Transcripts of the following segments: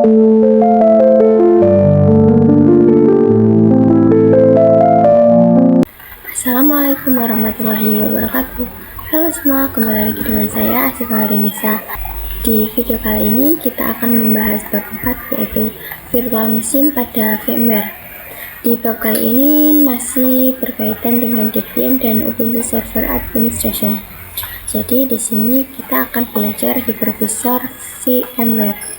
Assalamualaikum warahmatullahi wabarakatuh. Halo semua, kembali lagi dengan saya Asyifa Harinisa. Di video kali ini kita akan membahas bab 4, yaitu virtual machine pada VMware. Di bab kali ini masih berkaitan dengan Debian dan Ubuntu Server Administration. Jadi di sini kita akan belajar hypervisor VMware.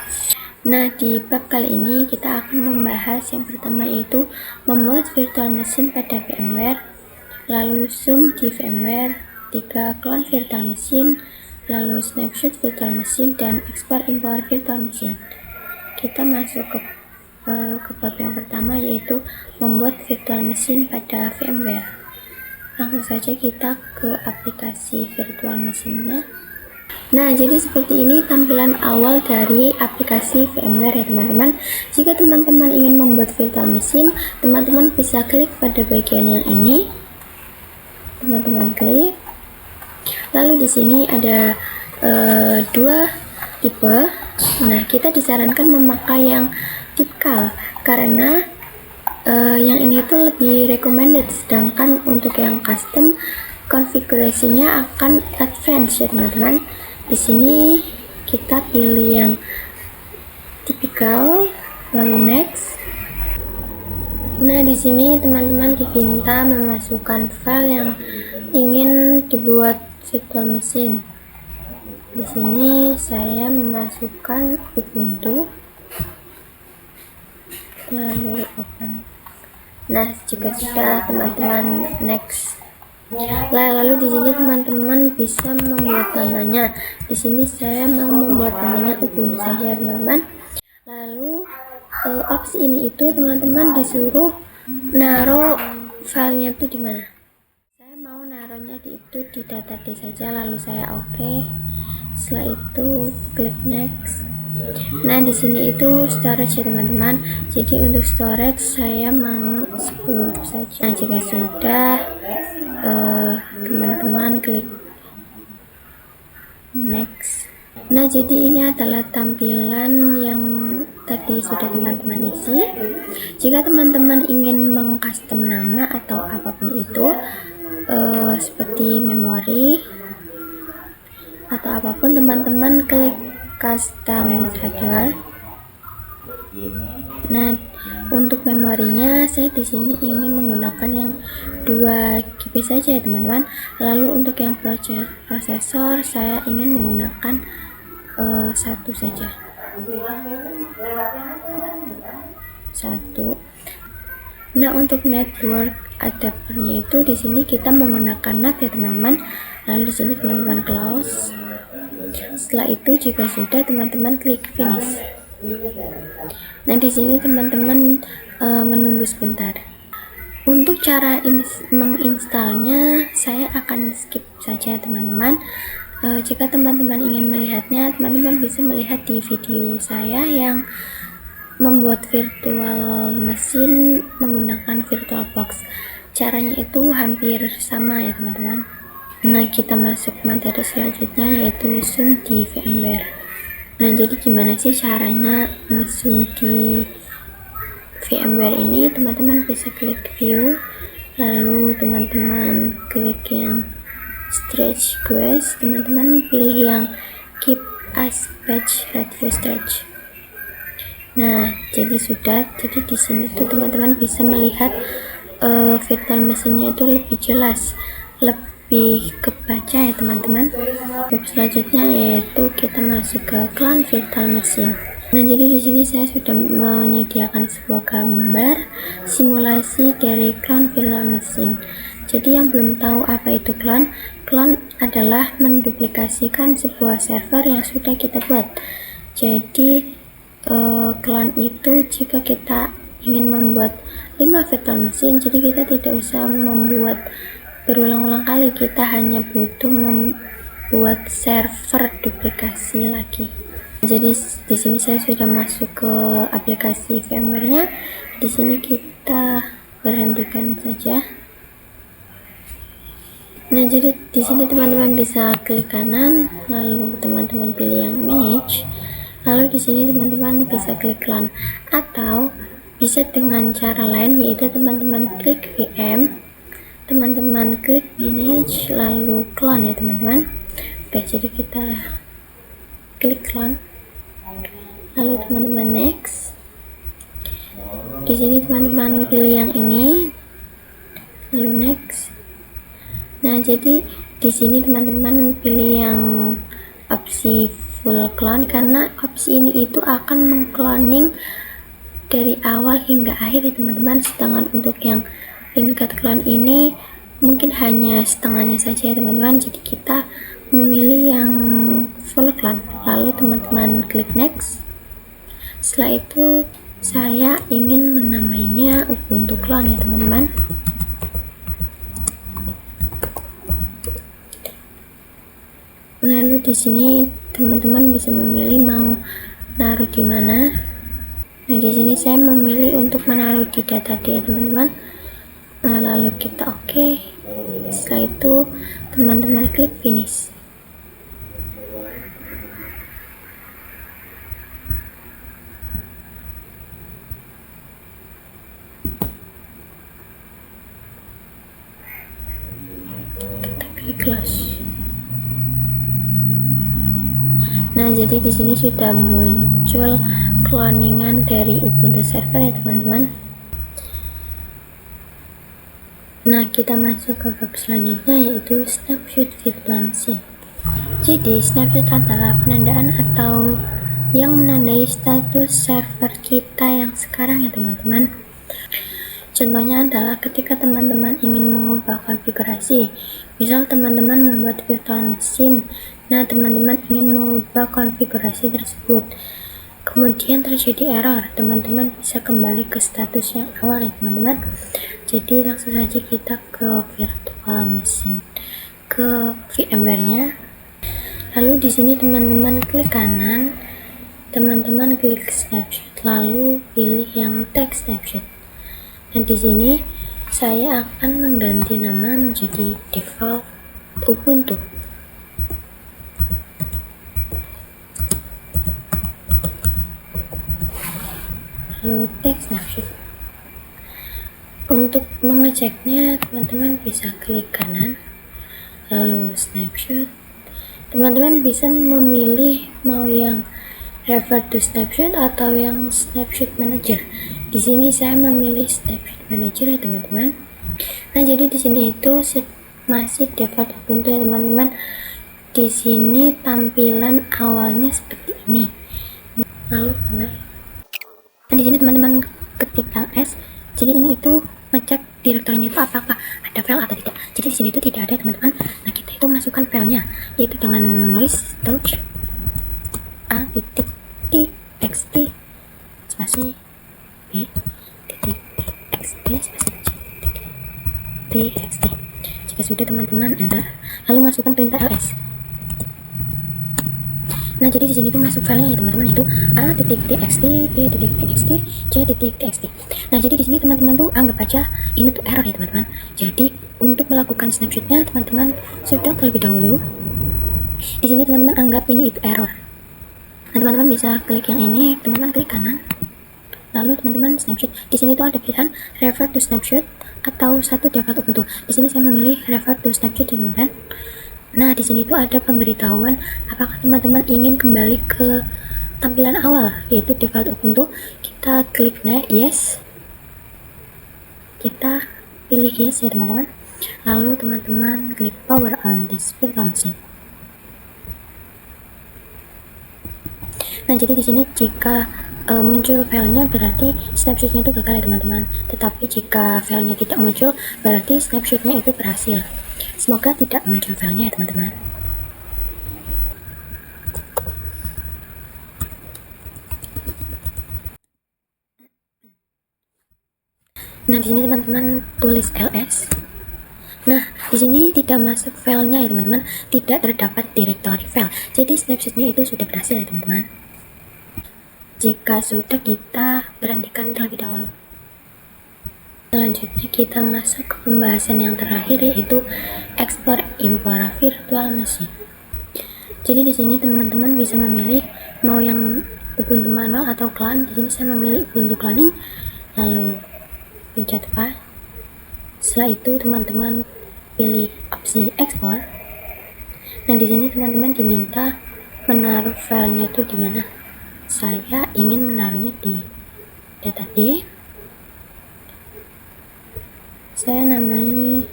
Nah, di bab kali ini kita akan membahas yang pertama, yaitu membuat virtual machine pada VMware, lalu zoom di VMware, 3 clone virtual machine, lalu snapshot virtual machine, dan export import virtual machine. Kita masuk ke bab yang pertama, yaitu membuat virtual machine pada VMware. Langsung saja kita ke aplikasi virtual machine-nya. Nah, jadi seperti ini tampilan awal dari aplikasi VMware ya teman-teman. Jika teman-teman ingin membuat virtual machine, teman-teman bisa klik pada bagian yang ini. Teman-teman klik. Lalu di sini ada dua tipe. Nah, kita disarankan memakai yang tipikal karena yang ini tuh lebih recommended, sedangkan untuk yang custom konfigurasinya akan advance ya teman-teman. Di sini kita pilih yang tipikal, lalu next. Nah, di sini teman-teman diminta memasukkan file yang ingin dibuat virtual machine. Di sini saya memasukkan Ubuntu, lalu open. Nah, jika sudah, teman-teman next. Lalu di sini teman-teman bisa membuat namanya. Di sini saya mau membuat namanya Ubuntu saja, teman-teman. Lalu opsi ini itu teman-teman disuruh naruh filenya itu di mana. Saya mau naruhnya di database saja, lalu saya oke. Setelah itu klik next. Nah, di sini itu storage ya teman-teman. Jadi untuk storage saya mau 10 saja. Nah, jika sudah, teman-teman klik next. Nah, jadi ini adalah tampilan yang tadi sudah teman-teman isi. Jika teman-teman ingin mengcustom nama atau apapun itu, seperti memori atau apapun, teman-teman klik custom hardware. Nah, untuk memorinya saya di sini ingin menggunakan yang 2 GB saja ya teman-teman. Lalu untuk yang prosesor saya ingin menggunakan 1 saja. 1. Nah, untuk network adapternya itu di sini kita menggunakan NAT ya teman-teman. Lalu di sini teman-teman close. Setelah itu jika sudah, teman-teman klik finish. Nah, di sini teman-teman menunggu sebentar. Untuk cara menginstalnya saya akan skip saja teman-teman. Jika teman-teman ingin melihatnya, teman-teman bisa melihat di video saya yang membuat virtual machine menggunakan VirtualBox. Caranya itu hampir sama ya teman-teman. Nah, kita masuk materi selanjutnya, yaitu zoom di VMware. Nah, jadi gimana sih caranya nge-zoom di VMware ini? Teman-teman bisa klik view, lalu teman-teman klik yang stretch quest, teman-teman pilih yang keep aspect ratio stretch. Nah, jadi sudah. Jadi di sini tuh teman-teman bisa melihat virtual machine-nya itu lebih jelas, lebih kebaca ya teman-teman. Bab selanjutnya yaitu kita masuk ke clone virtual machine. Nah, jadi di sini saya sudah menyediakan sebuah gambar simulasi dari clone virtual machine. Jadi yang belum tahu apa itu clone adalah menduplikasikan sebuah server yang sudah kita buat. Jadi clone itu jika kita ingin membuat 5 virtual machine, jadi kita tidak usah membuat berulang-ulang kali, kita hanya butuh membuat server duplikasi lagi. Jadi di sini saya sudah masuk ke aplikasi VMware-nya. Di sini kita berhentikan saja. Nah, jadi di sini teman-teman bisa klik kanan, lalu teman-teman pilih yang manage. Lalu di sini teman-teman bisa klik clone, atau bisa dengan cara lain, yaitu teman-teman klik VM, teman-teman klik manage, lalu clone ya teman-teman. Oke, jadi kita klik clone, lalu teman-teman next. Di sini teman-teman pilih yang ini, lalu next. Nah, jadi di sini teman-teman pilih yang opsi full clone, karena opsi ini itu akan mengcloning dari awal hingga akhir ya teman-teman. Sedangkan untuk yang tingkat clone ini mungkin hanya setengahnya saja ya teman-teman. Jadi kita memilih yang full clone, lalu teman-teman klik next. Setelah itu saya ingin menamainya Ubuntu clone ya teman-teman. Lalu di sini teman-teman bisa memilih mau naruh di mana. Nah, di sini saya memilih untuk menaruh di data dia teman-teman. Nah, lalu kita oke. Setelah itu teman-teman klik finish. Kita klik close. Nah, jadi di sini sudah muncul cloningan dari Ubuntu server ya teman-teman. Nah, kita masuk ke bab selanjutnya, yaitu snapshot virtual machine. Jadi snapshot adalah penandaan atau yang menandai status server kita yang sekarang ya teman-teman. Contohnya adalah ketika teman-teman ingin mengubah konfigurasi, misal teman-teman membuat virtual machine, nah teman-teman ingin mengubah konfigurasi tersebut, kemudian terjadi error, teman-teman bisa kembali ke status yang awal ya teman-teman. Jadi langsung saja kita ke virtual machine, ke VMware-nya. Lalu di sini teman-teman klik kanan, teman-teman klik snapshot, lalu pilih yang text snapshot. Nah, di sini saya akan mengganti nama menjadi default Ubuntu. Lalu text snapshot. Untuk mengeceknya, teman-teman bisa klik kanan, lalu snapshot. Teman-teman bisa memilih mau yang refer to snapshot atau yang snapshot manager. Di sini saya memilih snapshot manager ya teman-teman. Nah, jadi di sini itu masih default Ubuntu ya teman-teman. Di sini tampilan awalnya seperti ini. Lalu mulai. Nah, di sini teman-teman ketik ls. Jadi ini itu ngecek direktorinya itu apakah ada file atau tidak. Jadi di sini itu tidak ada teman-teman. Nah, kita itu masukkan filenya, yaitu dengan menulis touch a titik txt spasi b titik txt spasi txt. Jika sudah teman-teman enter, lalu masukkan perintah ls. Nah, jadi di sini tuh masuk filenya ya teman-teman, itu a titik txt b titik txt c titik txt. Nah, jadi di sini teman-teman tuh anggap aja ini tuh error ya teman-teman. Jadi untuk melakukan snapshotnya teman-teman sudah terlebih dahulu. Di sini teman-teman anggap ini itu error. Nah, teman-teman bisa klik yang ini, teman-teman klik kanan, lalu teman-teman snapshot. Di sini tuh ada pilihan refer to snapshot atau satu default Ubuntu. Di sini saya memilih refer to snapshot teman-teman. Nah, di sini tuh ada pemberitahuan apakah teman-teman ingin kembali ke tampilan awal, yaitu default Ubuntu. Kita klik yes. Kita pilih yes ya teman-teman. Lalu teman-teman klik power on this virtual machine. Nah, jadi di sini jika muncul filenya berarti snapshotnya itu gagal ya teman-teman. Tetapi jika filenya tidak muncul berarti snapshotnya itu berhasil. Semoga tidak muncul filenya ya teman-teman. Nah, di sini teman-teman tulis ls. Nah, di sini tidak masuk filenya ya teman-teman, tidak terdapat directory file. Jadi snapshotnya itu sudah berhasil ya teman-teman. Jika sudah, kita berhentikan terlebih dahulu. Selanjutnya kita masuk ke pembahasan yang terakhir, yaitu ekspor impor virtual machine. Jadi di sini teman-teman bisa memilih mau yang Ubuntu manual atau clone. Di sini saya memilih Ubuntu cloning, lalu pencet apa. Setelah itu teman-teman pilih opsi ekspor. Nah di sini teman-teman diminta menaruh filenya itu di mana. Saya ingin menaruhnya di data D. Saya namai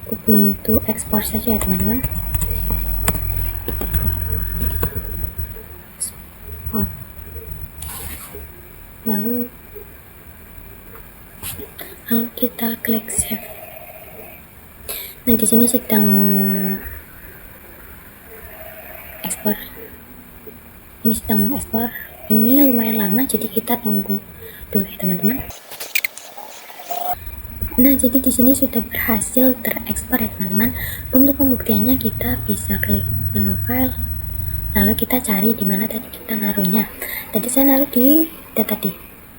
Ubuntu ekspor saja ya teman-teman. Lalu kita klik save. Nah di sini sedang ekspor. Ini sedang ekspor. Ini lumayan lama, jadi kita tunggu dulu ya teman-teman. Nah jadi di sini sudah berhasil terekspor ya teman-teman. Untuk pembuktiannya kita bisa klik menu file, lalu kita cari di mana tadi kita naruhnya. Tadi saya naruh di data D.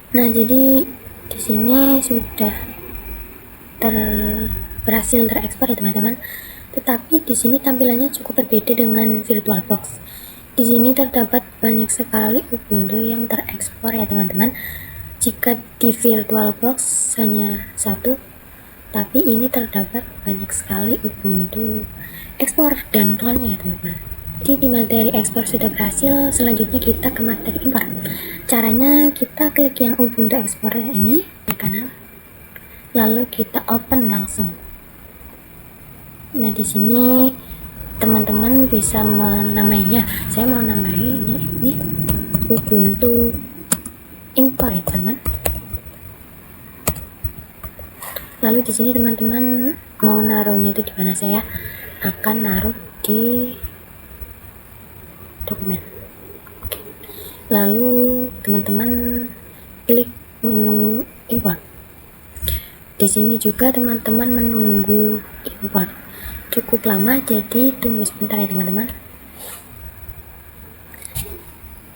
Nah jadi di sini sudah berhasil terekspor ya teman-teman. Tetapi di sini tampilannya cukup berbeda dengan VirtualBox. Di sini terdapat banyak sekali Ubuntu yang terekspor ya teman-teman. Jika di VirtualBox hanya satu, tapi ini terdapat banyak sekali Ubuntu ekspor dan clone ya teman-teman. Jadi di materi ekspor sudah berhasil, selanjutnya kita ke materi import. Caranya kita klik yang Ubuntu ekspor ini di kanan, lalu kita open langsung. Nah di sini teman-teman bisa menamainya. Saya mau namainya ini Ubuntu import ya teman-teman. Lalu di sini teman-teman mau naruhnya itu di mana? Saya akan naruh di dokumen. Oke. Lalu teman-teman klik menu import. Di sini juga teman-teman menunggu import. Cukup lama, jadi tunggu sebentar ya teman-teman.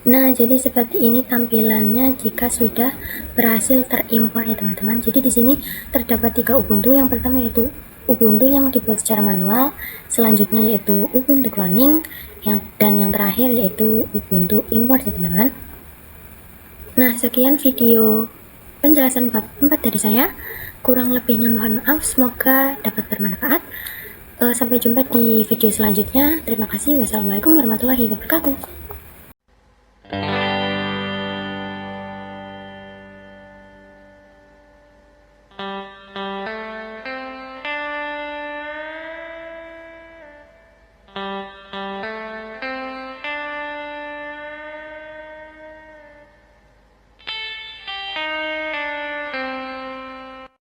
Nah, jadi seperti ini tampilannya jika sudah berhasil terimpor ya teman-teman. Jadi di sini terdapat 3 Ubuntu. Yang pertama yaitu Ubuntu yang dibuat secara manual, selanjutnya yaitu Ubuntu cloning, dan yang terakhir yaitu Ubuntu import ya teman-teman. Nah, sekian video penjelasan bab 4 dari saya. Kurang lebihnya mohon maaf, semoga dapat bermanfaat. Sampai jumpa di video selanjutnya. Terima kasih. Wassalamualaikum warahmatullahi wabarakatuh.